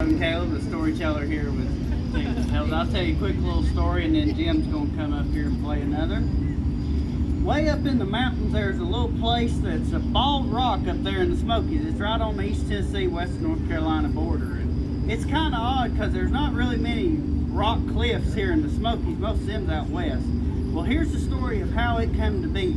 I'm Caleb, the storyteller here with Jim. I'll tell you a quick little story and then Jim's going to come up here and play another. Way up in the mountains there's a little place that's a bald rock up there in the Smokies. It's right on the East Tennessee, West North Carolina border. And it's kind of odd because there's not really many rock cliffs here in the Smokies. Most of them's out west. Well, here's the story of how it came to be.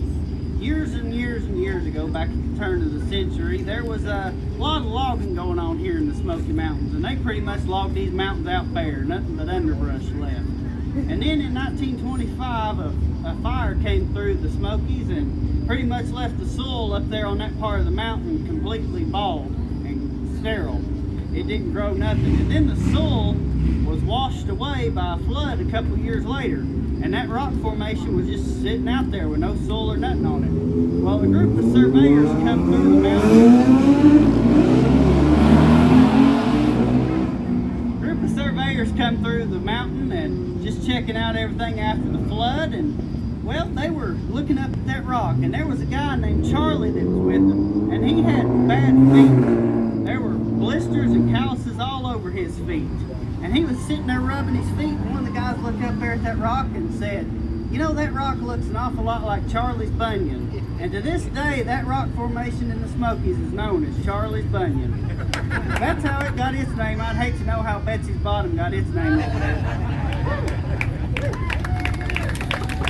Years and years and years ago, back at the turn of the century, there was a lot of logging going on here in the Smoky Mountains, and they pretty much logged these mountains out bare, nothing but underbrush left. And then in 1925, a fire came through the Smokies and pretty much left the soil up there on that part of the mountain completely bald and sterile. It didn't grow nothing. And then the soil was washed away by a flood a couple years later. And that rock formation was just sitting out there with no soil or nothing on it. Well, a group of surveyors come through the mountain. And just checking out everything after the flood. And, well, they were looking up at that rock. And there was a guy named Charlie that was with them. And he had bad feet. There were blisters and calluses all over his feet. And he was sitting there rubbing his feet, and one of the guys looked up there at that rock and said, "You know, that rock looks an awful lot like Charlie's bunion." And to this day, that rock formation in the Smokies is known as Charlie's Bunion. That's how it got its name. I'd hate to know how Betsy's Bottom got its name over there.